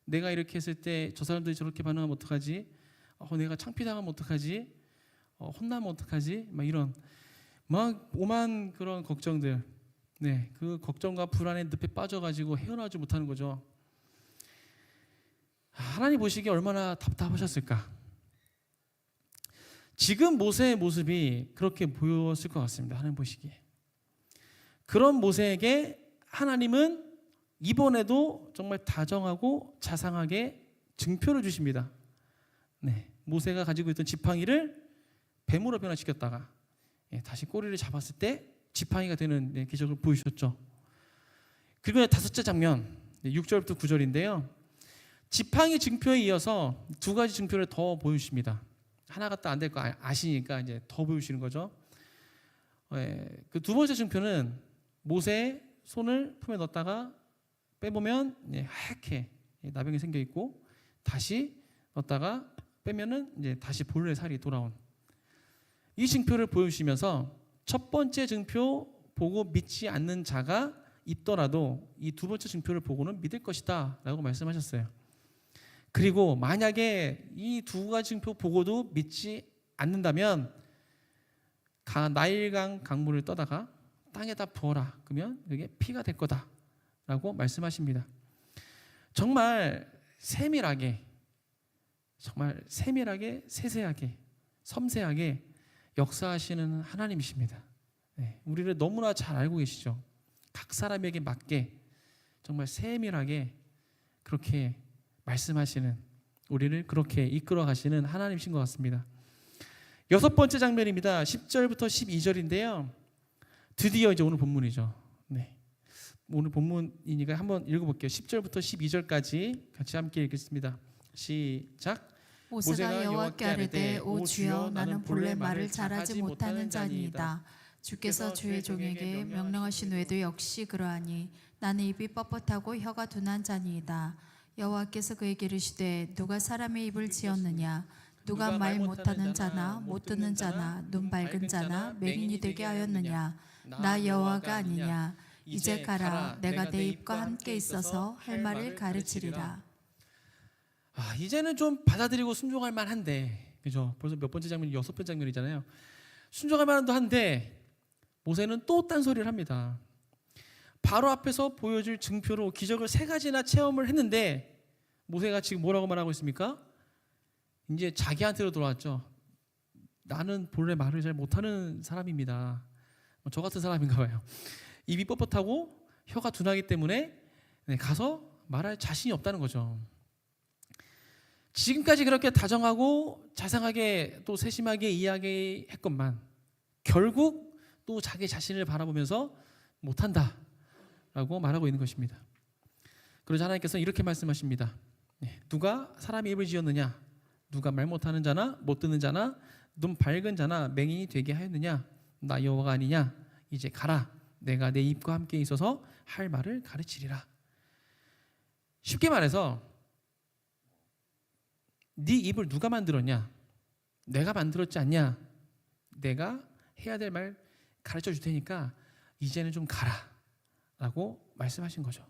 내가 이렇게 했을 때 저 사람들이 저렇게 반응하면 어떡하지? 내가 창피당하면 어떡하지? 혼나면 어떡하지? 막 이런 막 오만 그런 걱정들. 그 걱정과 불안의 늪에 빠져가지고 헤어나지 못하는 거죠. 하나님 보시기에 얼마나 답답하셨을까? 지금 모세의 모습이 그렇게 보였을 것 같습니다. 하나님 보시기에. 그런 모세에게 하나님은 이번에도 정말 다정하고 자상하게 증표를 주십니다. 모세가 가지고 있던 지팡이를 뱀으로 변화시켰다가 다시 꼬리를 잡았을 때 지팡이가 되는 기적을 보여주셨죠. 그리고 다섯째 장면 6절부터 9절인데요. 지팡이 증표에 이어서 두 가지 증표를 더 보여주십니다. 하나 갖다 안 될 거 아시니까 이제 더 보여주시는 거죠. 그 두 번째 증표는 모세의 손을 품에 넣었다가 빼보면 하얗게 나병이 생겨 있고, 다시 넣었다가 빼면은 이제 다시 본래 살이 돌아온 이 증표를 보여주시면서 첫 번째 증표 보고 믿지 않는 자가 있더라도 이 두 번째 증표를 보고는 믿을 것이다 라고 말씀하셨어요. 그리고 만약에 이 두 가지 증표 보고도 믿지 않는다면 나일강 강물을 떠다가 땅에다 부어라. 그러면 그게 피가 될 거다 라고 말씀하십니다. 정말 세밀하게 세세하게 섬세하게 역사하시는 하나님이십니다. 우리를 너무나 잘 알고 계시죠. 각 사람에게 맞게 정말 세밀하게 그렇게 말씀하시는 우리를 그렇게 이끌어 가시는 하나님이신 것 같습니다. 6번째 장면입니다. 10절부터 12절인데요. 드디어 이제 오늘 본문이죠. 네. 오늘 본문이니까 한번 읽어볼게요. 10절부터 12절까지 같이 함께 읽겠습니다. 시작. 모세가 여호와께 아뢰되 오 주여 나는 본래 말을 잘하지 못하는 자니이다. 주께서 주의 종에게 명령하신 외에도 역시 그러하니 나는 입이 뻣뻣하고 혀가 둔한 자니이다. 여호와께서 그에게 이르시되 누가 사람의 입을 지었느냐 누가 말 못하는 자나 못 듣는 자나 눈 밝은 자나 맹인이 되게 하였느냐 나 여호와가 아니냐. 이제 가라 내가 내 입과 함께 있어서 할 말을 가르치리라. 이제는 좀 받아들이고 순종할 만한데, 그죠? 벌써 몇 번째 장면이 6번째 장면이잖아요. 순종할 만도 한데 모세는 또 딴소리를 합니다. 바로 앞에서 보여줄 증표로 기적을 3가지나 체험을 했는데 모세가 지금 뭐라고 말하고 있습니까? 이제 자기한테로 돌아왔죠. 나는 본래 말을 잘 못하는 사람입니다. 저 같은 사람인가 봐요. 입이 뻣뻣하고 혀가 둔하기 때문에 가서 말할 자신이 없다는 거죠. 지금까지 그렇게 다정하고 자상하게 또 세심하게 이야기했건만 결국 또 자기 자신을 바라보면서 못한다라고 말하고 있는 것입니다. 그러자 하나님께서 이렇게 말씀하십니다. 누가 사람의 입을 지었느냐 누가 말 못하는 자나 못 듣는 자나 눈 밝은 자나 맹인이 되게 하였느냐 나 여호와가 아니냐. 이제 가라 내가 내 입과 함께 있어서 할 말을 가르치리라. 쉽게 말해서 네 입을 누가 만들었냐? 내가 만들었지 않냐? 내가 해야 될 말 가르쳐 줄 테니까 이제는 좀 가라 라고 말씀하신 거죠.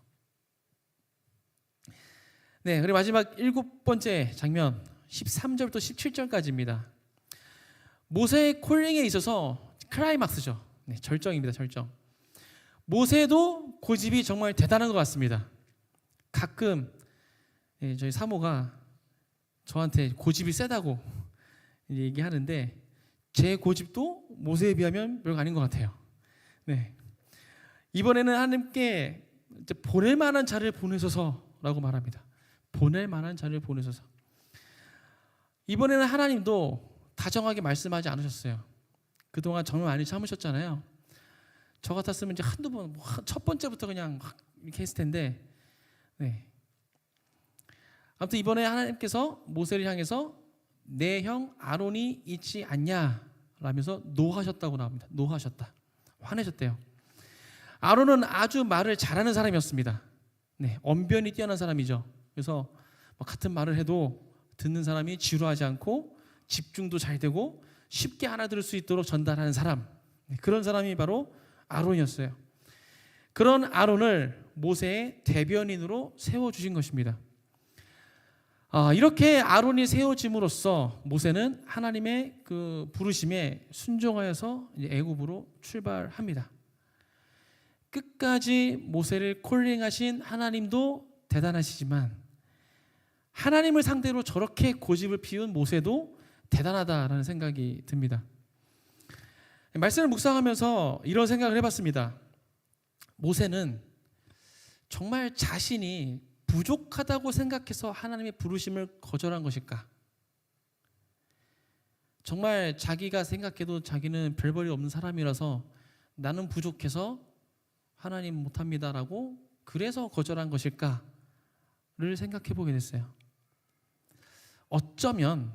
네, 그리고 마지막 7번째 장면 13절부터 17절까지입니다. 모세의 콜링에 있어서 클라이막스죠. 네, 절정입니다. 절정. 모세도 고집이 정말 대단한 것 같습니다. 가끔 저희 사모가 저한테 고집이 세다고 얘기하는데 제 고집도 모세에 비하면 별거 아닌 것 같아요. 네. 이번에는 하나님께 보낼 만한 자를 보내소서라고 말합니다. 보낼 만한 자를 보내소서. 이번에는 하나님도 다정하게 말씀하지 않으셨어요. 그동안 정말 많이 참으셨잖아요. 저 같았으면 이제 한두 번, 첫 번째부터 그냥 이렇게 했을 텐데, 네. 아무튼 이번에 하나님께서 모세를 향해서 내 형 아론이 있지 않냐 라면서 노하셨다고 나옵니다. 노하셨다. 화내셨대요. 아론은 아주 말을 잘하는 사람이었습니다. 네, 언변이 뛰어난 사람이죠. 그래서 같은 말을 해도 듣는 사람이 지루하지 않고 집중도 잘 되고 쉽게 알아들을 수 있도록 전달하는 사람. 네, 그런 사람이 바로 아론이었어요. 그런 아론을 모세의 대변인으로 세워주신 것입니다. 이렇게 아론이 세워짐으로써 모세는 하나님의 그 부르심에 순종하여서 애굽으로 출발합니다. 끝까지 모세를 콜링하신 하나님도 대단하시지만 하나님을 상대로 저렇게 고집을 피운 모세도 대단하다라는 생각이 듭니다. 말씀을 묵상하면서 이런 생각을 해봤습니다. 모세는 정말 자신이 부족하다고 생각해서 하나님의 부르심을 거절한 것일까? 정말 자기가 생각해도 자기는 별 볼일 없는 사람이라서 나는 부족해서 하나님 못합니다라고 그래서 거절한 것일까를 생각해 보게 됐어요. 어쩌면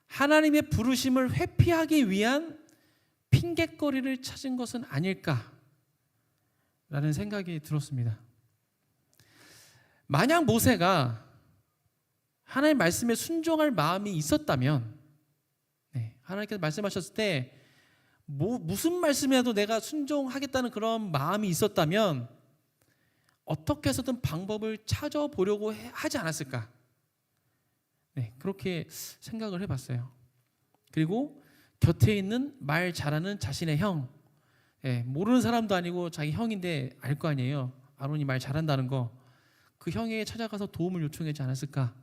하나님의 부르심을 회피하기 위한 핑곗거리를 찾은 것은 아닐까라는 생각이 들었습니다. 만약 모세가 하나님 말씀에 순종할 마음이 있었다면, 하나님께서 말씀하셨을 때 무슨 말씀이라도 내가 순종하겠다는 그런 마음이 있었다면 어떻게 해서든 방법을 찾아보려고 하지 않았을까? 그렇게 생각을 해봤어요. 그리고 곁에 있는 말 잘하는 자신의 형, 모르는 사람도 아니고 자기 형인데 알 거 아니에요. 아론이 말 잘한다는 거. 그 형에게 찾아가서 도움을 요청하지 않았을까?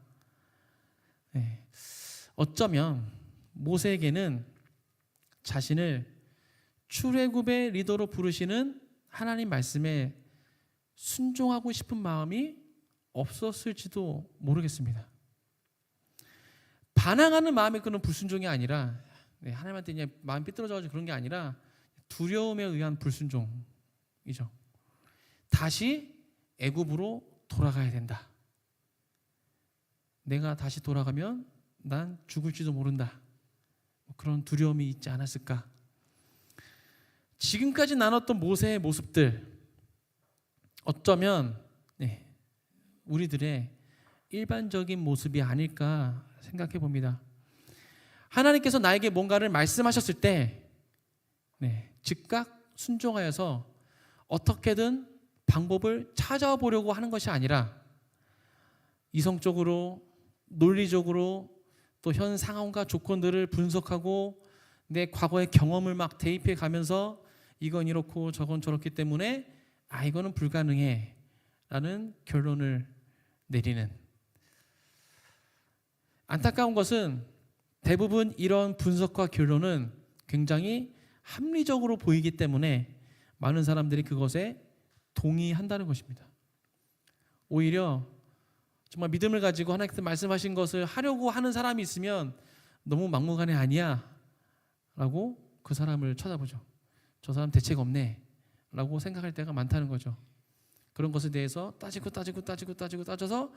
어쩌면 모세에게는 자신을 출애굽의 리더로 부르시는 하나님 말씀에 순종하고 싶은 마음이 없었을지도 모르겠습니다. 반항하는 마음에 그런 불순종이 아니라 하나님한테 그냥 마음 삐뚤어져가지고 그런 게 아니라 두려움에 의한 불순종이죠. 다시 애굽으로 돌아가야 된다. 내가 다시 돌아가면 난 죽을지도 모른다. 그런 두려움이 있지 않았을까. 지금까지 나눴던 모세의 모습들 어쩌면 우리들의 일반적인 모습이 아닐까 생각해 봅니다. 하나님께서 나에게 뭔가를 말씀하셨을 때 즉각 순종하여서 어떻게든 방법을 찾아보려고 하는 것이 아니라 이성적으로 논리적으로 또 현 상황과 조건들을 분석하고 내 과거의 경험을 막 대입해 가면서 이건 이렇고 저건 저렇기 때문에 이거는 불가능해 라는 결론을 내리는, 안타까운 것은 대부분 이런 분석과 결론은 굉장히 합리적으로 보이기 때문에 많은 사람들이 그것에 동의한다는 것입니다. 오히려 정말 믿음을 가지고 하나님께서 말씀하신 것을 하려고 하는 사람이 있으면 너무 막무가내 아니야 라고 그 사람을 쳐다보죠. 저 사람 대책 없네 라고 생각할 때가 많다는 거죠. 그런 것에 대해서 따져서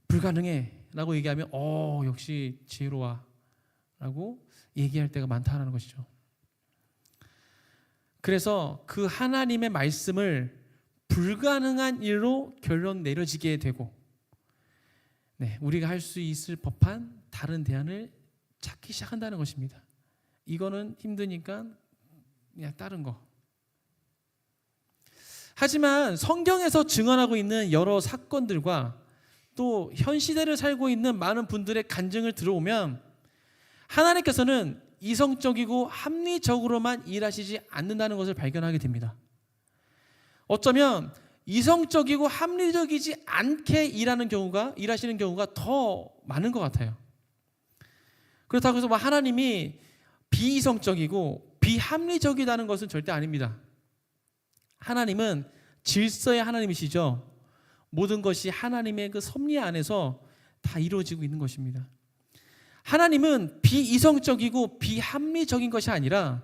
불가능해 라고 얘기하면 역시 지혜로워 라고 얘기할 때가 많다는 것이죠. 그래서 그 하나님의 말씀을 불가능한 일로 결론 내려지게 되고 우리가 할 수 있을 법한 다른 대안을 찾기 시작한다는 것입니다. 이거는 힘드니까 그냥 다른 거. 하지만 성경에서 증언하고 있는 여러 사건들과 또 현 시대를 살고 있는 많은 분들의 간증을 들어오면 하나님께서는 이성적이고 합리적으로만 일하시지 않는다는 것을 발견하게 됩니다. 어쩌면 이성적이고 합리적이지 않게 일하시는 경우가 더 많은 것 같아요. 그렇다고 해서 하나님이 비이성적이고 비합리적이라는 것은 절대 아닙니다. 하나님은 질서의 하나님이시죠. 모든 것이 하나님의 그 섭리 안에서 다 이루어지고 있는 것입니다. 하나님은 비이성적이고 비합리적인 것이 아니라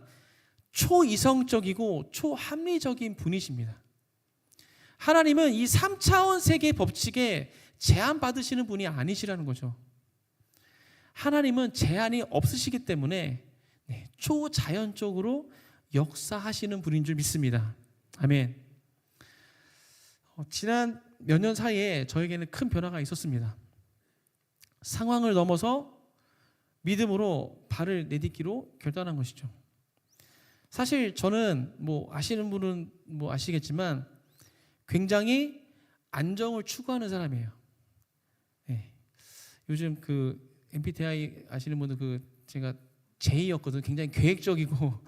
초이성적이고 초합리적인 분이십니다. 하나님은 이 3차원 세계의 법칙에 제한받으시는 분이 아니시라는 거죠. 하나님은 제한이 없으시기 때문에 초자연적으로 역사하시는 분인 줄 믿습니다. 아멘. 지난 몇 년 사이에 저에게는 큰 변화가 있었습니다. 상황을 넘어서 믿음으로 발을 내딛기로 결단한 것이죠. 사실 저는 아시는 분은 아시겠지만 굉장히 안정을 추구하는 사람이에요. 요즘 그 MBTI 아시는 분들 제가 J였거든요. 굉장히 계획적이고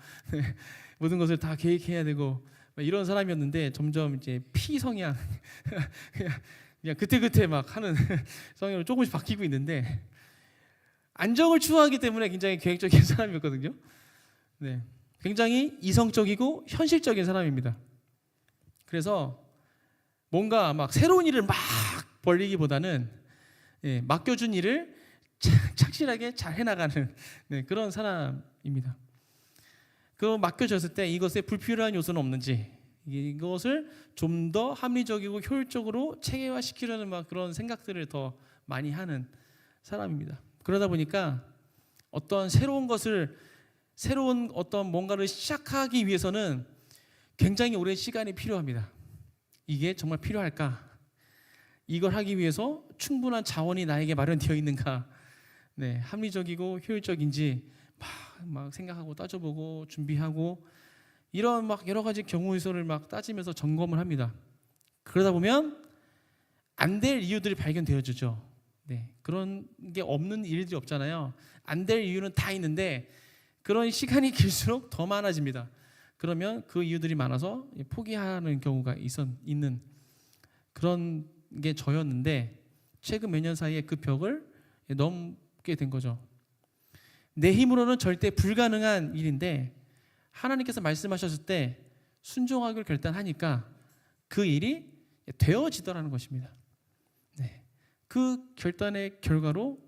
모든 것을 다 계획해야 되고 이런 사람이었는데 점점 이제 P 성향 그냥 그때 막 하는 성향으로 조금씩 바뀌고 있는데 안정을 추구하기 때문에 굉장히 계획적인 사람이었거든요. 굉장히 이성적이고 현실적인 사람입니다. 그래서 뭔가 막 새로운 일을 막 벌리기보다는 맡겨준 일을 착실하게 잘 해나가는 그런 사람입니다. 그 맡겨졌을 때 이것에 불필요한 요소는 없는지 이것을 좀 더 합리적이고 효율적으로 체계화시키려는 그런 생각들을 더 많이 하는 사람입니다. 그러다 보니까 새로운 어떤 뭔가를 시작하기 위해서는 굉장히 오랜 시간이 필요합니다. 이게 정말 필요할까? 이걸 하기 위해서 충분한 자원이 나에게 마련되어 있는가? 합리적이고 효율적인지 막 생각하고 따져보고 준비하고 이런 여러 가지 경우 요소를 따지면서 점검을 합니다. 그러다 보면 안 될 이유들이 발견되어지죠. 그런 게 없는 일들이 없잖아요. 안 될 이유는 다 있는데 그런 시간이 길수록 더 많아집니다. 그러면 그 이유들이 많아서 포기하는 경우가 있는 그런 게 저였는데 최근 몇 년 사이에 그 벽을 넘게 된 거죠. 내 힘으로는 절대 불가능한 일인데 하나님께서 말씀하셨을 때 순종하기를 결단하니까 그 일이 되어지더라는 것입니다. 그 결단의 결과로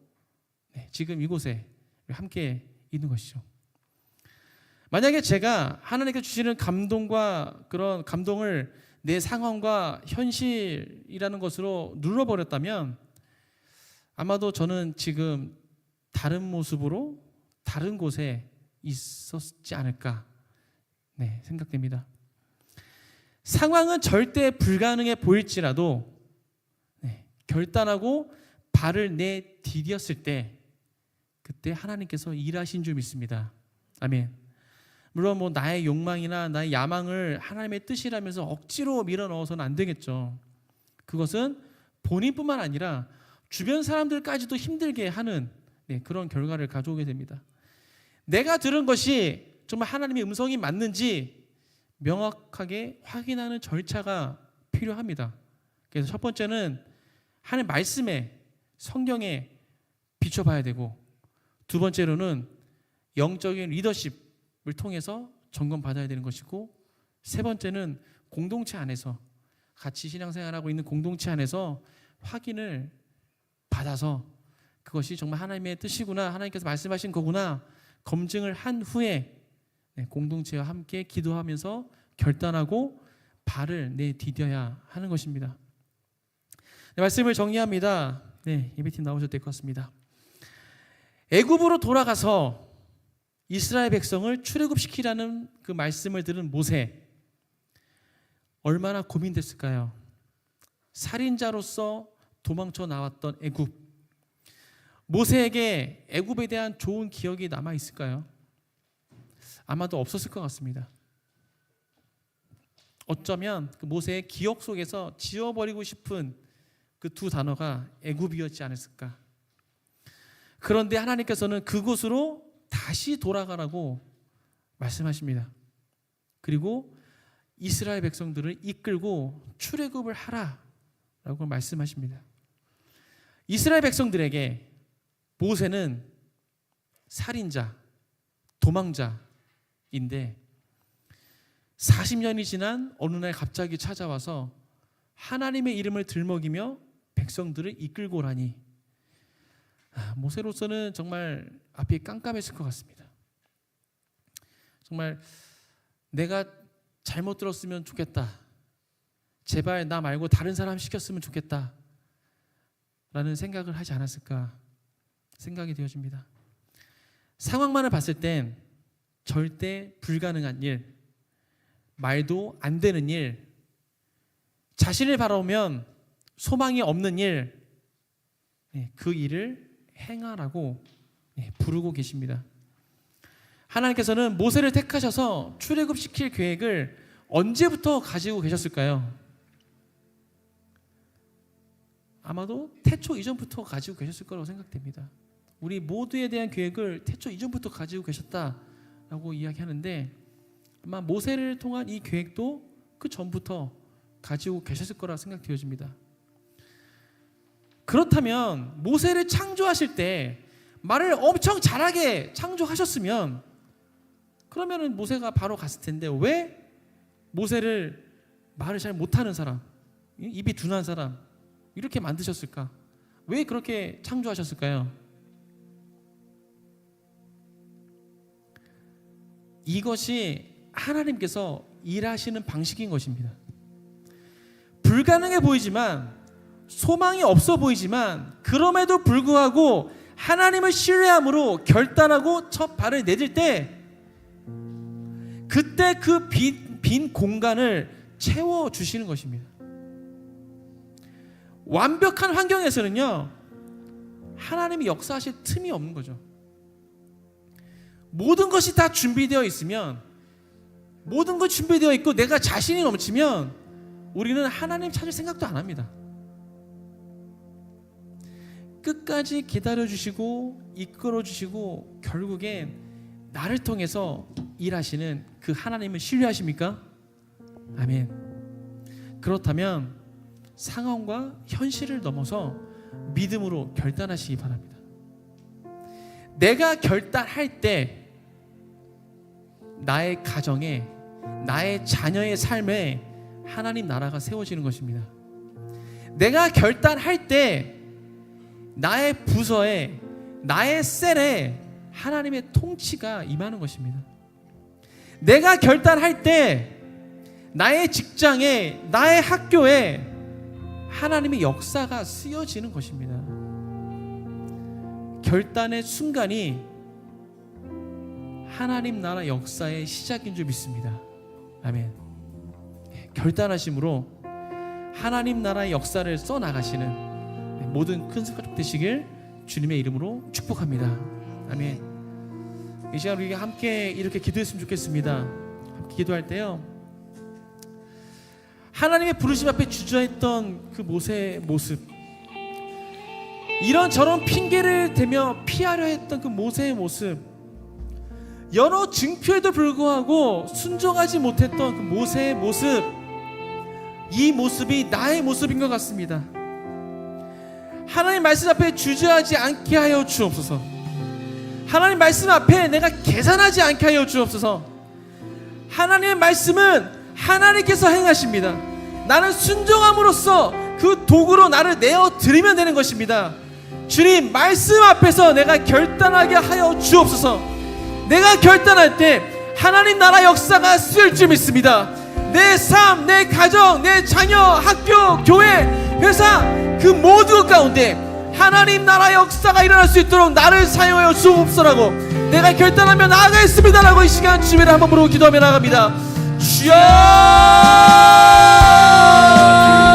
지금 이곳에 함께 있는 것이죠. 만약에 제가 하나님께 주시는 감동과 그런 감동을 내 상황과 현실이라는 것으로 눌러버렸다면 아마도 저는 지금 다른 모습으로 다른 곳에 있었지 않을까 생각됩니다. 상황은 절대 불가능해 보일지라도 결단하고 발을 내디뎠을 때 그때 하나님께서 일하신 줄 믿습니다. 아멘. 물론 뭐 나의 욕망이나 나의 야망을 하나님의 뜻이라면서 억지로 밀어넣어서는 안 되겠죠. 그것은 본인뿐만 아니라 주변 사람들까지도 힘들게 하는 그런 결과를 가져오게 됩니다. 내가 들은 것이 정말 하나님의 음성이 맞는지 명확하게 확인하는 절차가 필요합니다. 그래서 첫 번째는 하나님 말씀에, 성경에 비춰봐야 되고, 두 번째로는 영적인 리더십을 통해서 점검받아야 되는 것이고, 세 번째는 공동체 안에서 같이 신앙생활하고 있는 공동체 안에서 확인을 받아서 그것이 정말 하나님의 뜻이구나, 하나님께서 말씀하신 거구나 검증을 한 후에 공동체와 함께 기도하면서 결단하고 발을 내디뎌야 하는 것입니다. 말씀을 정리합니다. 예배팀 나오셔도 될 것 같습니다. 애굽으로 돌아가서 이스라엘 백성을 출애굽시키라는 그 말씀을 들은 모세, 얼마나 고민됐을까요? 살인자로서 도망쳐 나왔던 애굽, 모세에게 애굽에 대한 좋은 기억이 남아 있을까요? 아마도 없었을 것 같습니다. 어쩌면 그 모세의 기억 속에서 지워버리고 싶은 그 두 단어가 애굽이었지 않았을까. 그런데 하나님께서는 그곳으로 다시 돌아가라고 말씀하십니다. 그리고 이스라엘 백성들을 이끌고 출애굽을 하라라고 말씀하십니다. 이스라엘 백성들에게 모세는 살인자, 도망자인데 40년이 지난 어느 날 갑자기 찾아와서 하나님의 이름을 들먹이며 백성들을 이끌고 오라니, 모세로서는 정말 앞이 깜깜했을 것 같습니다. 정말 내가 잘못 들었으면 좋겠다, 제발 나 말고 다른 사람 시켰으면 좋겠다 라는 생각을 하지 않았을까 생각이 되어집니다. 상황만을 봤을 땐 절대 불가능한 일, 말도 안 되는 일, 자신을 바라보면 소망이 없는 일, 그 일을 행하라고 부르고 계십니다. 하나님께서는 모세를 택하셔서 출애굽시킬 계획을 언제부터 가지고 계셨을까요? 아마도 태초 이전부터 가지고 계셨을 거라고 생각됩니다. 우리 모두에 대한 계획을 태초 이전부터 가지고 계셨다라고 이야기하는데, 아마 모세를 통한 이 계획도 그 전부터 가지고 계셨을 거라 생각되어집니다. 그렇다면 모세를 창조하실 때 말을 엄청 잘하게 창조하셨으면 그러면은 모세가 바로 갔을 텐데, 왜 모세를 말을 잘 못하는 사람, 입이 둔한 사람 이렇게 만드셨을까? 왜 그렇게 창조하셨을까요? 이것이 하나님께서 일하시는 방식인 것입니다. 불가능해 보이지만, 소망이 없어 보이지만, 그럼에도 불구하고 하나님을 신뢰함으로 결단하고 첫 발을 내딜 때, 그때 그 빈 공간을 채워주시는 것입니다. 완벽한 환경에서는요, 하나님이 역사하실 틈이 없는 거죠. 모든 것이 다 준비되어 있으면, 모든 것 준비되어 있고 내가 자신이 넘치면 우리는 하나님 찾을 생각도 안 합니다. 끝까지 기다려주시고 이끌어주시고 결국엔 나를 통해서 일하시는 그 하나님을 신뢰하십니까? 아멘. 그렇다면 상황과 현실을 넘어서 믿음으로 결단하시기 바랍니다. 내가 결단할 때 나의 가정에, 나의 자녀의 삶에 하나님 나라가 세워지는 것입니다. 내가 결단할 때 나의 부서에, 나의 셀에 하나님의 통치가 임하는 것입니다. 내가 결단할 때 나의 직장에, 나의 학교에 하나님의 역사가 쓰여지는 것입니다. 결단의 순간이 하나님 나라 역사의 시작인 줄 믿습니다. 아멘. 결단하심으로 하나님 나라의 역사를 써나가시는 모든 큰 가족 되시길 주님의 이름으로 축복합니다. 아멘. 이 시간 우리 함께 이렇게 기도했으면 좋겠습니다. 함께 기도할 때요, 하나님의 부르심 앞에 주저했던 그 모세의 모습, 이런저런 핑계를 대며 피하려 했던 그 모세의 모습, 여러 증표에도 불구하고 순종하지 못했던 그 모세의 모습, 이 모습이 나의 모습인 것 같습니다. 하나님 말씀 앞에 주저하지 않게 하여 주옵소서. 하나님 말씀 앞에 내가 계산하지 않게 하여 주옵소서. 하나님의 말씀은 하나님께서 행하십니다. 나는 순종함으로써 그 도구로 나를 내어 드리면 되는 것입니다. 주님, 말씀 앞에서 내가 결단하게 하여 주옵소서. 내가 결단할 때 하나님 나라 역사가 쓰일 줄 믿습니다. 내 삶, 내 가정, 내 자녀, 학교, 교회, 회사, 그 모두 가운데 하나님 나라 역사가 일어날 수 있도록 나를 사용하여 주옵소서라고 내가 결단하며 나아가겠습니다라고 이 시간 주님을 한번 부르고 기도하며 나갑니다. 주여!